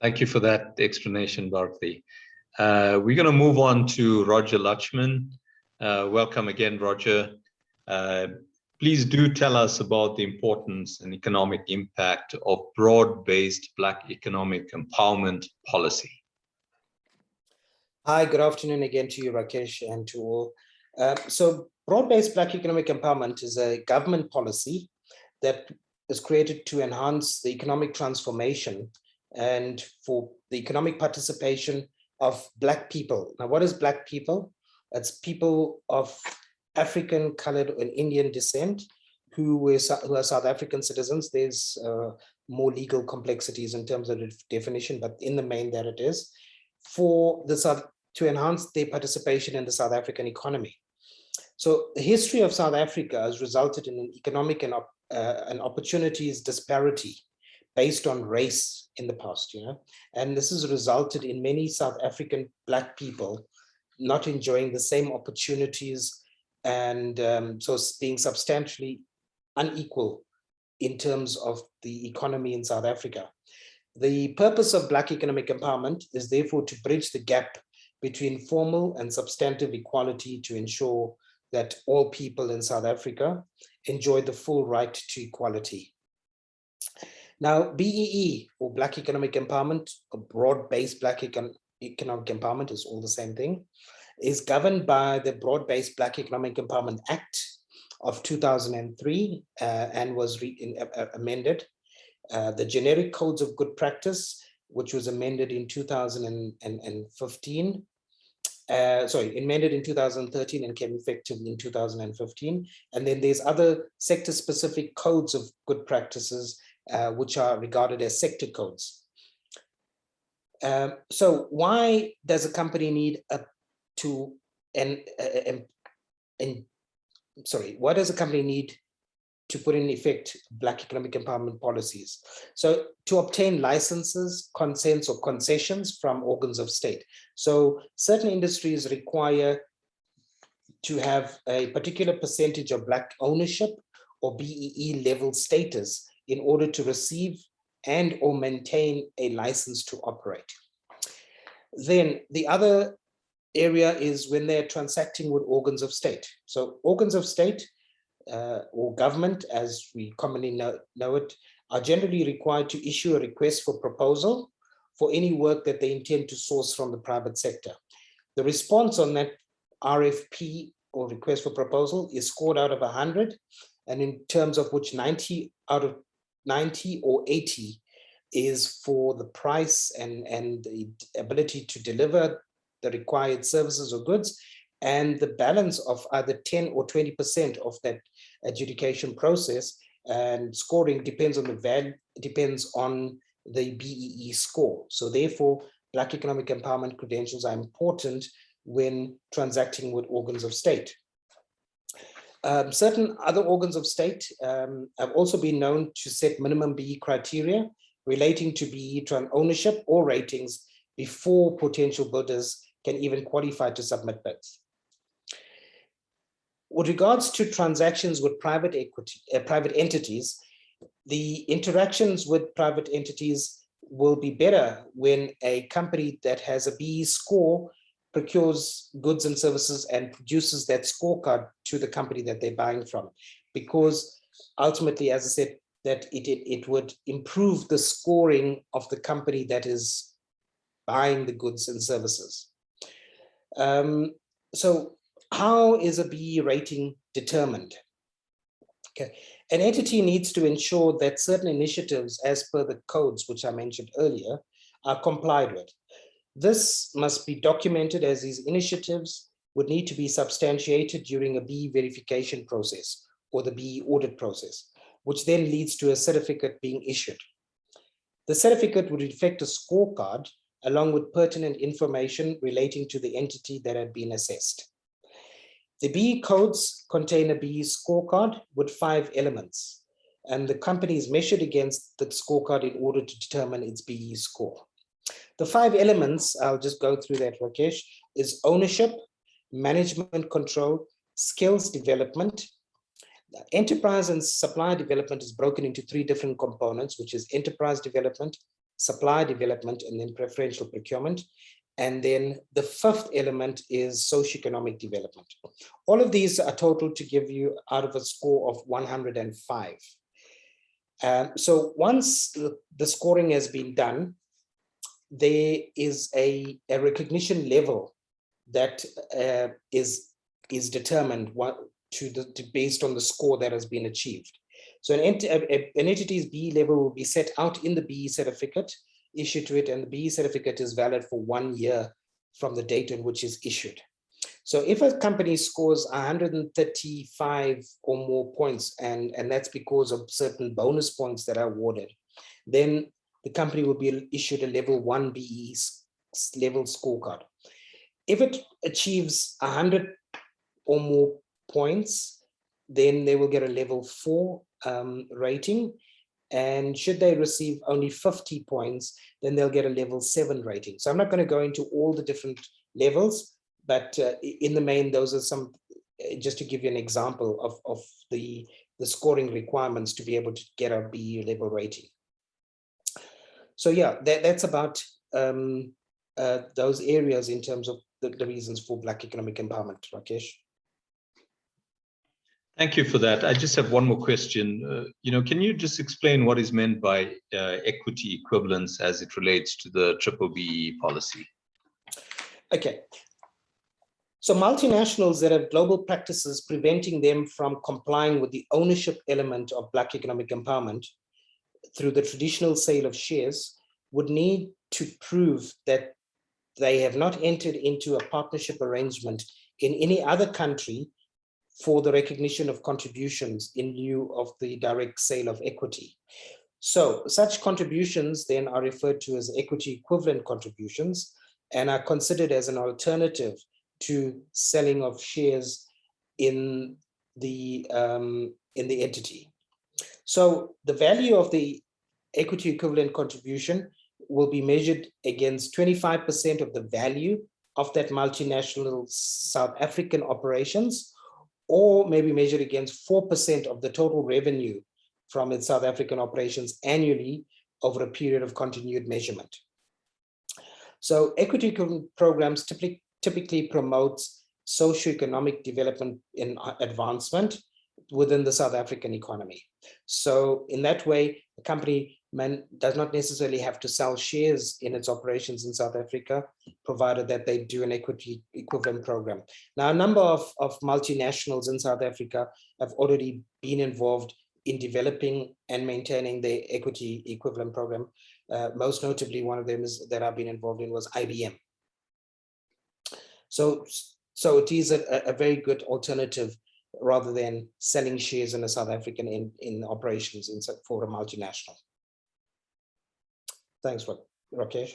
Thank you for that explanation, Bharti. We're going to move on to Roger Lutchman. Welcome again, Roger. Please do tell us about the importance and economic impact of broad-based Black economic empowerment policy. Hi, good afternoon again to you, Rakesh, and to all. So broad-based Black economic empowerment is a government policy that is created to enhance the economic transformation and for the economic participation of Black people. Now, what is Black people? It's people of African, colored, and Indian descent who are South African citizens. There's more legal complexities in terms of the definition, but in the main that it is, to enhance their participation in the South African economy. So the history of South Africa has resulted in an economic and opportunities disparity based on race in the past, and this has resulted in many South African Black people not enjoying the same opportunities, and so being substantially unequal in terms of the economy in South Africa. The purpose of Black economic empowerment is therefore to bridge the gap between formal and substantive equality to ensure that all people in South Africa enjoy the full right to equality. Now, BEE, or Black economic empowerment, or broad-based Black economic empowerment, is all the same thing, is governed by the Broad-Based Black Economic Empowerment Act of 2003 and was amended. The Generic Codes of Good Practice, which was amended in 2015, amended in 2013 and came effective in 2015. And then there's other sector-specific codes of good practices, which are regarded as sector codes. So why does a company need why does a company need to put in effect Black economic empowerment policies? So to obtain licenses, consents, or concessions from organs of state. So certain industries require to have a particular percentage of Black ownership or BEE level status in order to receive and or maintain a license to operate. Then the other area is when they're transacting with organs of state. So organs of state or government, as we commonly know it, are generally required to issue a request for proposal for any work that they intend to source from the private sector. The response on that RFP or request for proposal is scored out of 100, and in terms of which 90 out of 90 or 80 is for the price and the ability to deliver the required services or goods, and the balance of either 10 or 20% of that adjudication process and scoring depends on the value, depends on the BEE score. So therefore, Black economic empowerment credentials are important when transacting with organs of state. Certain other organs of state have also been known to set minimum BEE criteria relating to BEE ownership or ratings before potential bidders can even qualify to submit bids. With regards to transactions with private entities, the interactions with private entities will be better when a company that has a BEE score procures goods and services and produces that scorecard to the company that they're buying from, because ultimately, as I said, that it would improve the scoring of the company that is buying the goods and services. So how is a BEE rating determined? Okay. An entity needs to ensure that certain initiatives, as per the codes which I mentioned earlier, are complied with. This must be documented, as these initiatives would need to be substantiated during a BEE verification process or the BEE audit process, which then leads to a certificate being issued. The certificate would reflect a scorecard along with pertinent information relating to the entity that had been assessed. The BEE codes contain a BEE scorecard with 5 elements, and the company is measured against the scorecard in order to determine its BEE score. The 5 elements, I'll just go through that, Rakesh, is ownership, management control, skills development. Enterprise and supply development is broken into 3 different components, which is enterprise development, supply development, and then preferential procurement. And then the 5th element is socioeconomic development. All of these are total to give you out of a score of 105. So once the scoring has been done, there is a recognition level that is determined based on the score that has been achieved. So an entity's BEE level will be set out in the BEE certificate issued to it, and the BEE certificate is valid for 1 year from the date in which is issued. So if a company scores 135 or more points, and that's because of certain bonus points that are awarded, then the company will be issued a level 1 BEE level scorecard. If it achieves 100 or more points, then they will get a level 4 rating. And should they receive only 50 points, then they'll get a level 7 rating. So I'm not going to go into all the different levels, but in the main, those are some, just to give you an example of the scoring requirements to be able to get a BEE level rating. So yeah, that's about those areas in terms of the reasons for Black economic empowerment, Rakesh. Thank you for that. I just have one more question. Can you just explain what is meant by equity equivalence as it relates to the BEE policy? Okay. So multinationals that have global practices preventing them from complying with the ownership element of Black economic empowerment through the traditional sale of shares would need to prove that they have not entered into a partnership arrangement in any other country for the recognition of contributions in lieu of the direct sale of equity. So such contributions then are referred to as equity equivalent contributions and are considered as an alternative to selling of shares in the entity. So the value of the equity equivalent contribution will be measured against 25% of the value of that multinational South African operations, or maybe measured against 4% of the total revenue from its South African operations annually over a period of continued measurement. So equity equivalent programs typically promotes socioeconomic development and advancement within the South African economy. So in that way, the company does not necessarily have to sell shares in its operations in South Africa, provided that they do an equity equivalent program. Now, a number of multinationals in South Africa have already been involved in developing and maintaining their equity equivalent program. Most notably, one of them that I've been involved in was IBM. So it is a very good alternative rather than selling shares in a South African in operations for a multinational. Thanks, Rakesh.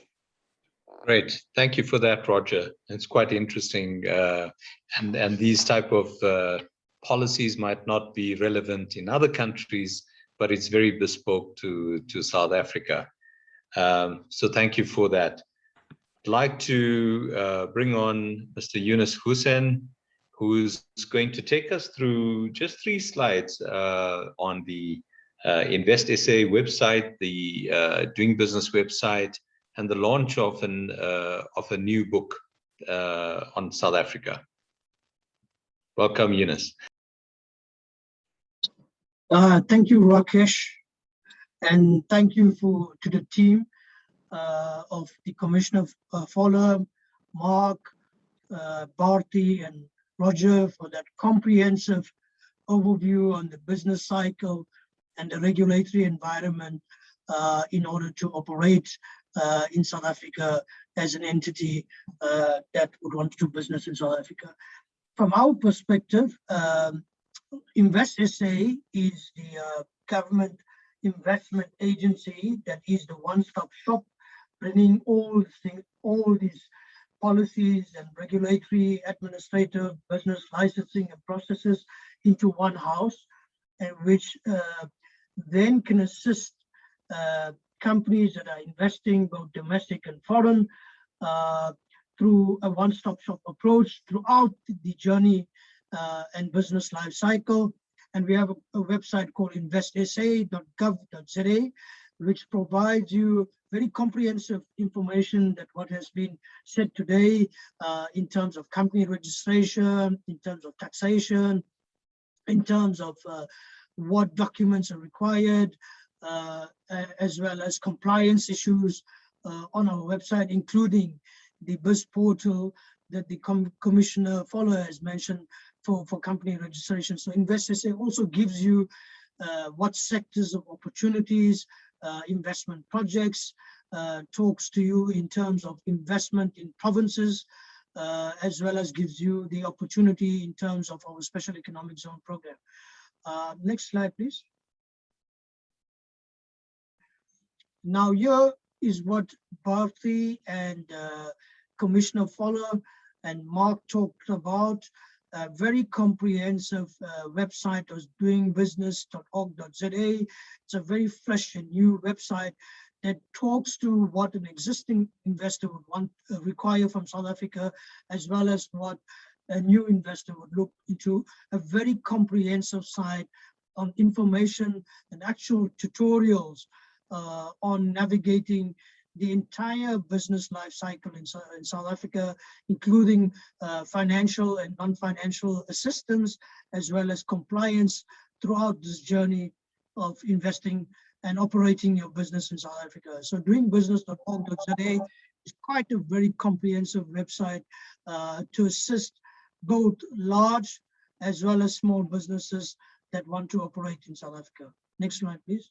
Great, thank you for that, Roger. It's quite interesting, and these type of policies might not be relevant in other countries, but it's very bespoke to South Africa. So thank you for that. I'd like to bring on Mr. Yunus Hoosen, who's going to take us through just 3 slides on the InvestSA website, the Doing Business website, and the launch of a new book on South Africa. Welcome, Yunus. Thank you, Rakesh, and thank you to the team of the Commissioner Voller, Mark, Bharti, and Roger for that comprehensive overview on the business cycle and the regulatory environment in order to operate in South Africa as an entity that would want to do business in South Africa. From our perspective, InvestSA is the government investment agency that is the one-stop shop, bringing all these policies and regulatory, administrative, business licensing and processes into one house, and which then can assist companies that are investing both domestic and foreign through a one-stop shop approach throughout the journey and business life cycle. And we have a website called investsa.gov.za, which provides you very comprehensive information that what has been said today in terms of company registration, in terms of taxation, in terms of what documents are required, as well as compliance issues on our website, including the BIS portal that the Commissioner Voller has mentioned for company registration. So InvestSA also gives you what sectors of opportunities, investment projects, talks to you in terms of investment in provinces, as well as gives you the opportunity in terms of our special economic zone program. Next slide, please. Now here is what Bharti and Commissioner Voller and Mark talked about. A very comprehensive website was doingbusiness.org.za. It's a very fresh and new website that talks to what an existing investor would want require from South Africa, as well as what a new investor would look into. A very comprehensive site on information and actual tutorials on navigating the entire business life cycle in South Africa, including financial and non-financial assistance, as well as compliance throughout this journey of investing and operating your business in South Africa. So doingbusiness.org.za is quite a very comprehensive website to assist both large as well as small businesses that want to operate in South Africa. Next slide, please.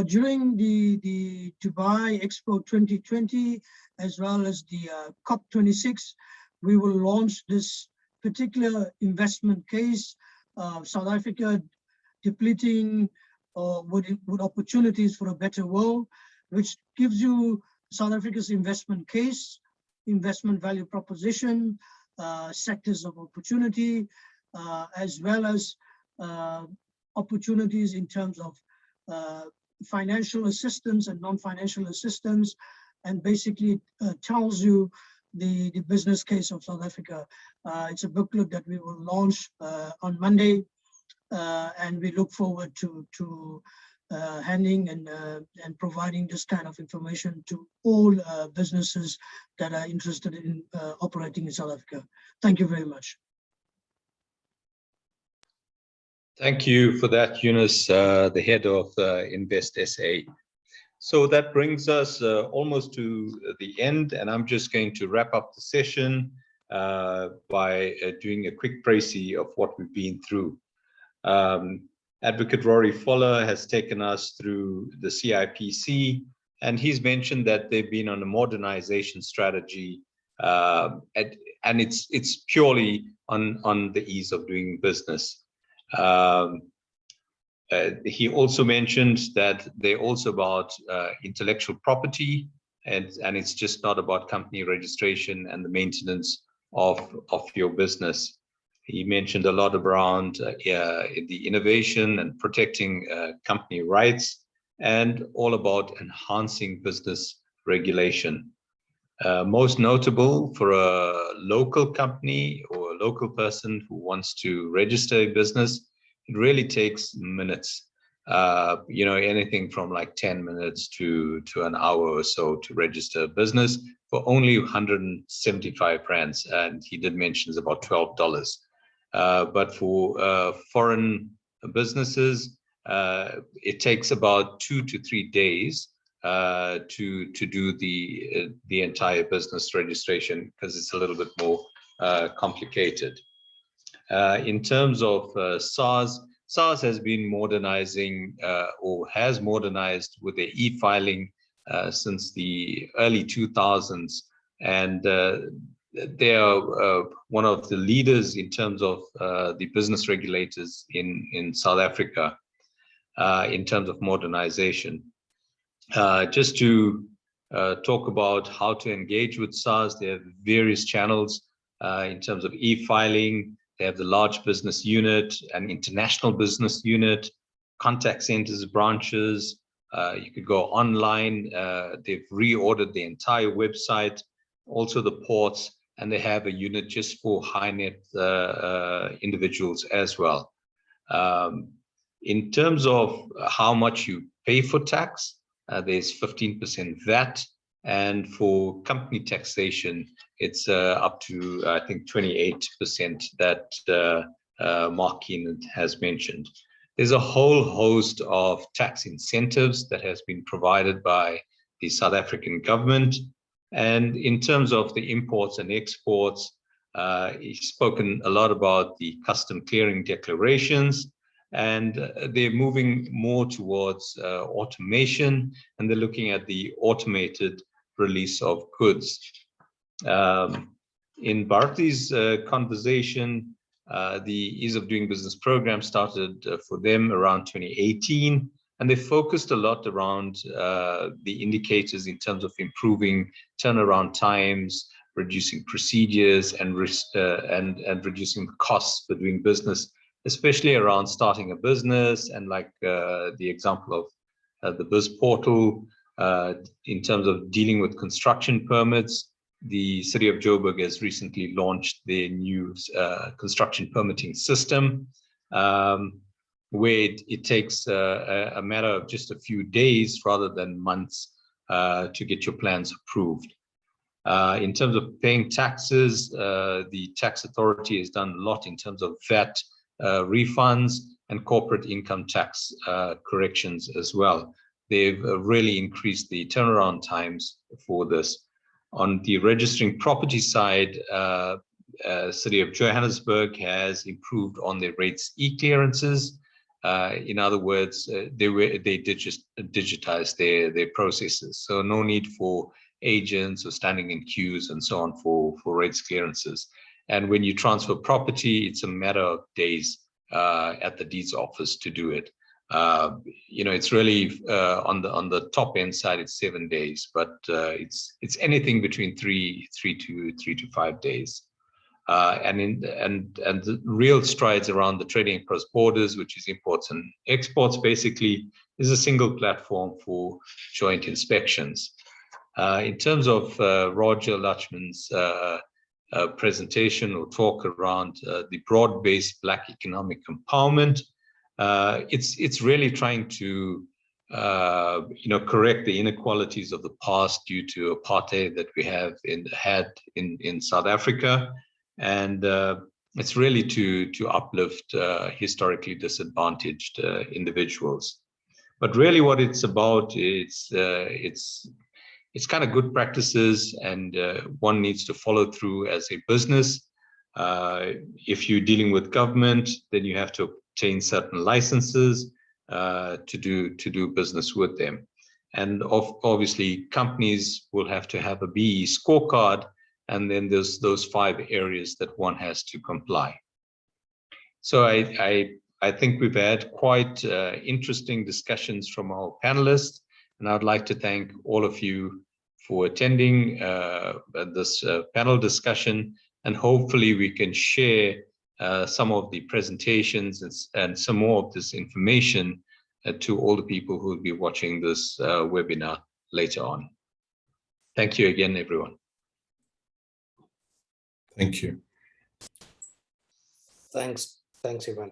During the Dubai Expo 2020, as well as the COP26, we will launch this particular investment case. South Africa depleting or with opportunities for a better world, which gives you South Africa's investment case, investment value proposition, sectors of opportunity, as well as opportunities in terms of financial assistance and non-financial assistance, and basically tells you the business case of South Africa. It's a booklet that we will launch on Monday, and we look forward to handing and providing this kind of information to all businesses that are interested in operating in South Africa. Thank you very much. Thank you for that, Yunus, the head of InvestSA. So that brings us almost to the end, and I'm just going to wrap up the session by doing a quick précis of what we've been through. Advocate Rory Voller has taken us through the CIPC, and he's mentioned that they've been on a modernization strategy, and it's purely on the ease of doing business. He also mentioned that they're also about intellectual property, and it's just not about company registration and the maintenance of your business. He mentioned a lot around the innovation and protecting company rights, and all about enhancing business regulation. Most notable for a local company or a local person who wants to register a business, it really takes minutes. You know, anything from like 10 minutes to an hour or so to register a business for only 175 rands. And he did mention it's about $12. But for foreign businesses, it takes about 2 to 3 days to do the entire business registration, because it's a little bit more complicated. In terms of SARS has been modernizing or has modernized with the e-filing since the early 2000s, and they are one of the leaders in terms of the business regulators in South Africa in terms of modernization. Just to talk about how to engage with SARS, they have various channels in terms of e-filing. They have the large business unit, an international business unit, contact centers, branches. You could go online. They've reordered the entire website, also the ports, and they have a unit just for high net individuals as well. In terms of how much you pay for tax, there's 15% VAT, and for company taxation, it's up to, I think, 28% that Mark Keenan has mentioned. There's a whole host of tax incentives that has been provided by the South African government. And in terms of the imports and exports, he's spoken a lot about the custom clearing declarations, and they're moving more towards automation, and they're looking at the automated release of goods. In Bharti's conversation, the Ease of Doing Business program started for them around 2018, and they focused a lot around the indicators in terms of improving turnaround times, reducing procedures, and reducing costs for doing business, especially around starting a business, and like the example of the Biz Portal. In terms of dealing with construction permits, the city of Joburg has recently launched their new construction permitting system, where it takes a matter of just a few days rather than months to get your plans approved. In terms of paying taxes, the tax authority has done a lot in terms of VAT refunds and corporate income tax corrections as well. They've really increased the turnaround times for this. On the registering property side, City of Johannesburg has improved on their rates e-clearances. In other words, they did just digitize their processes, so no need for agents or standing in queues and so on for rates clearances. And when you transfer property, it's a matter of days at the deeds office to do it. It's really on the top end side, it's 7 days, but it's anything between three to 5 days. And the real strides around the trading across borders, which is imports and exports, basically is a single platform for joint inspections. In terms of Roger Lachman's presentation or talk around the broad-based Black economic empowerment, it's really trying to correct the inequalities of the past due to apartheid that we had in South Africa, and it's really to uplift historically disadvantaged individuals. But really, what it's about, it's kind of good practices, and one needs to follow through as a business. If you're dealing with government, then you have to obtain certain licenses to do business with them. And obviously, companies will have to have a BE scorecard, and then there's those 5 areas that one has to comply. So I think we've had quite interesting discussions from our panelists, and I'd like to thank all of you for attending this panel discussion, and hopefully we can share some of the presentations and some more of this information to all the people who will be watching this webinar later on. Thank you again, everyone. Thank you. Thanks, everyone.